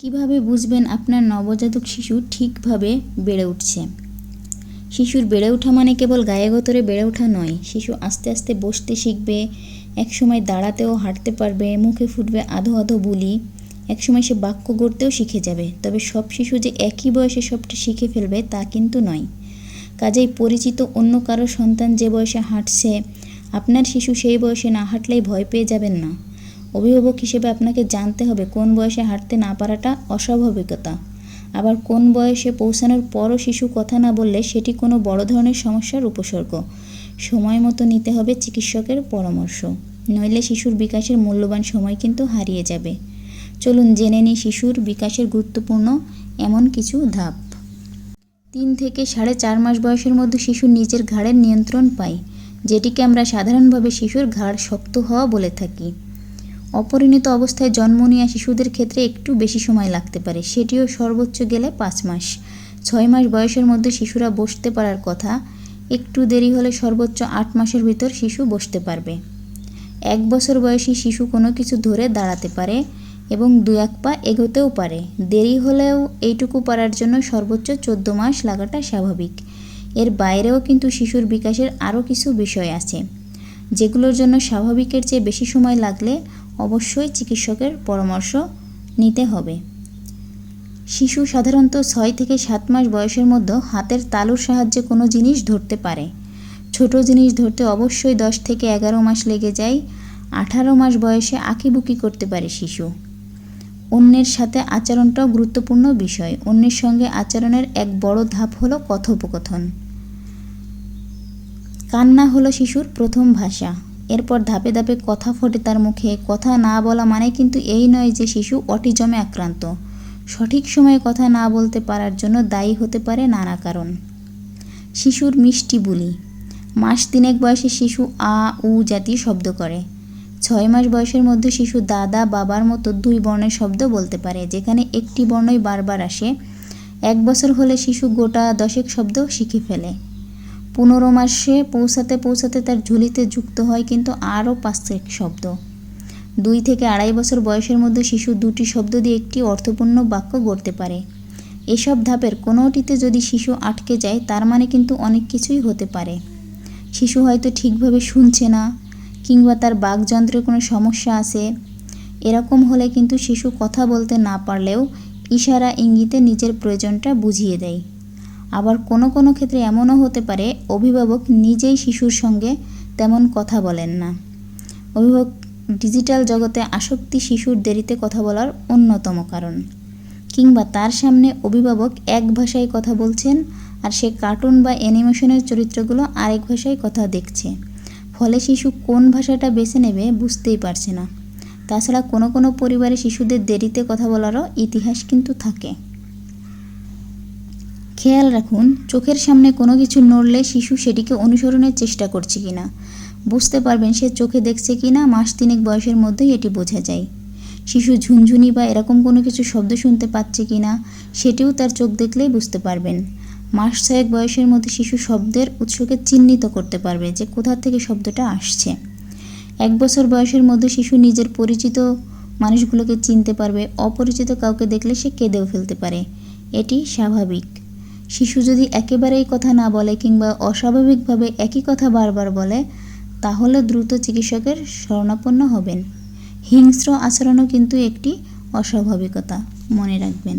কিভাবে বুঝবেন আপনার নবজাতক শিশু ঠিকভাবে বেড়ে উঠছে? শিশুর বেড়ে ওঠা মানে কেবল গায়ে গতরে বেড়ে ওঠা নয়। শিশু আস্তে আস্তে বসতে শিখবে, একসময় দাঁড়াতেও হাঁটতে পারবে, মুখে ফুটবে আধো আধো বুলি, একসময় সে বাক্য গড়তেও শিখে যাবে। তবে সব শিশু যে একই বয়সে সবটা শিখে ফেলবে তা কিন্তু নয়। কাজেই পরিচিত অন্য কারো সন্তান যে বয়সে হাঁটছে, আপনার শিশু সেই বয়সে না হাঁটলেই ভয় পেয়ে যাবেন না। অভিভাবক হিসেবে আপনাকে জানতে হবে কোন বয়সে হাঁটতে না পারাটা অস্বাভাবিকতা, আবার কোন বয়সে পৌঁছানোর পরও শিশু কথা না বললে সেটি কোনো বড় ধরনের সমস্যার উপসর্গ। সময় মতো নিতে হবে চিকিৎসকের পরামর্শ, নইলে শিশুর বিকাশের মূল্যবান সময় কিন্তু হারিয়ে যাবে। চলুন জেনে নিই শিশুর বিকাশের গুরুত্বপূর্ণ এমন কিছু ধাপ। 3 থেকে 4.5 মাস বয়সের মধ্যে শিশু নিজের ঘাড়ের নিয়ন্ত্রণ পায়, যেটিকে আমরা সাধারণভাবে শিশুর ঘাড় শক্ত হওয়া বলে থাকি। অপরিণত অবস্থায় জন্ম নেওয়া শিশুদের ক্ষেত্রে একটু বেশি সময় লাগতে পারে, সেটিও সর্বোচ্চ গেলে 5 মাস। 6 মাস বয়সের মধ্যে শিশুরা বসতে পারার কথা, একটু দেরি হলে সর্বোচ্চ 8 মাসের ভিতর শিশু বসতে পারবে। 1 বছর বয়সী শিশু কোনো কিছু ধরে দাঁড়াতে পারে এবং 2-1 পা এগোতেও পারে। দেরি হলেও এইটুকু পারার জন্য সর্বোচ্চ 14 মাস লাগাটা স্বাভাবিক। এর বাইরেও কিন্তু শিশুর বিকাশের আরও কিছু বিষয় আছে, যেগুলোর জন্য স্বাভাবিকের চেয়ে বেশি সময় লাগলে অবশ্যই চিকিৎসকের পরামর্শ নিতে হবে। শিশু সাধারণত 6 থেকে 7 মাস বয়সের মধ্যে হাতের তালুর সাহায্যে কোনো জিনিস ধরতে পারে। ছোট জিনিস ধরতে অবশ্যই 10 থেকে 11 মাস লেগে যায়। 18 মাস বয়সে আঁকিবুকি করতে পারে শিশু। অন্যের সাথে আচরণটাও গুরুত্বপূর্ণ বিষয়। অন্যের সঙ্গে আচরণের এক বড় ধাপ হলো কথোপকথন। কান্না হলো শিশুর প্রথম ভাষা। এরপর ধাপে ধাপে কথা ফোটে তার মুখে। কথা না বলা মানে কিন্তু এই নয় যে শিশু অটিজমে আক্রান্ত। সঠিক সময়ে কথা না বলতে পারার জন্য দায়ী হতে পারে নানা কারণ। শিশুর মিষ্টি বুলি। মাস 3 বয়সে শিশু আ উ জাতীয় শব্দ করে। 6 মাস বয়সের মধ্যে শিশু দাদা বাবার মতো 2 বর্ণের শব্দ বলতে পারে, যেখানে একটি বর্ণই বারবার আসে। 1 বছর হলে শিশু গোটা 10 শব্দ শিখে ফেলে। 15 মাসে পৌঁছাতে পৌঁছাতে তার ঝুলিতে যুক্ত হয় কিন্তু আরও 5 শব্দ। 2 থেকে 2.5 বছর বয়সের মধ্যে শিশু 2টি শব্দ দিয়ে একটি অর্থপূর্ণ বাক্য গড়তে পারে। এসব ধাপের কোনোটিতে যদি শিশু আটকে যায়, তার মানে কিন্তু অনেক কিছুই হতে পারে। শিশু হয়তো ঠিকভাবে শুনছে না, কিংবা তার বাকযন্ত্রের কোনো সমস্যা আছে। এরকম হলে কিন্তু শিশু কথা বলতে না পারলেও ইশারা ইঙ্গিতে নিজের প্রয়োজনটা বুঝিয়ে দেয়। আবার কোনো কোনো ক্ষেত্রে এমনও হতে পারে অভিভাবক নিজেই শিশুর সঙ্গে তেমন কথা বলেন না। অভিভাবক ডিজিটাল জগতে আসক্তি শিশুর দেরিতে কথা বলার অন্যতম কারণ। কিংবা তার সামনে অভিভাবক এক ভাষায় কথা বলছেন আর সে কার্টুন বা অ্যানিমেশনের চরিত্রগুলো আরেক ভাষায় কথা দেখছে, ফলে শিশু কোন ভাষাটা বেছে নেবে বুঝতেই পারছে না। তাছাড়া কোনো কোনো পরিবারে শিশুদের দেরিতে কথা বলারও ইতিহাস কিন্তু থাকে। খেয়াল রাখুন, চোখের সামনে কোনো কিছু নড়লে শিশু সেটিকে অনুসরণের চেষ্টা করছে কিনা। বুঝতে পারবেন সে চোখে দেখছে কিনা মাস 3 বয়সের মধ্যেই এটি বোঝা যায়। শিশু ঝুনঝুনি বা এরকম কোনো কিছু শব্দ শুনতে পাচ্ছে কিনা সেটিও তার চোখ দেখলেই বুঝতে পারবেন। মাস 6 বয়সের মধ্যে শিশু শব্দের উৎসকে চিহ্নিত করতে পারবে যে কোথা থেকে শব্দটা আসছে। 1 বছর বয়সের মধ্যে শিশু নিজের পরিচিত মানুষগুলোকে চিনতে পারবে। অপরিচিত কাউকে দেখলে সে কেঁদেও ফেলতে পারে। এটি স্বাভাবিক। শিশু যদি একেবারেই কথা না বলে কিংবা অস্বাভাবিকভাবে একই কথা বারবার বলে, তাহলে দ্রুত চিকিৎসকের শরণাপন্ন হবেন। হিংস্র আচরণও কিন্তু একটি অস্বাভাবিকতা, মনে রাখবেন।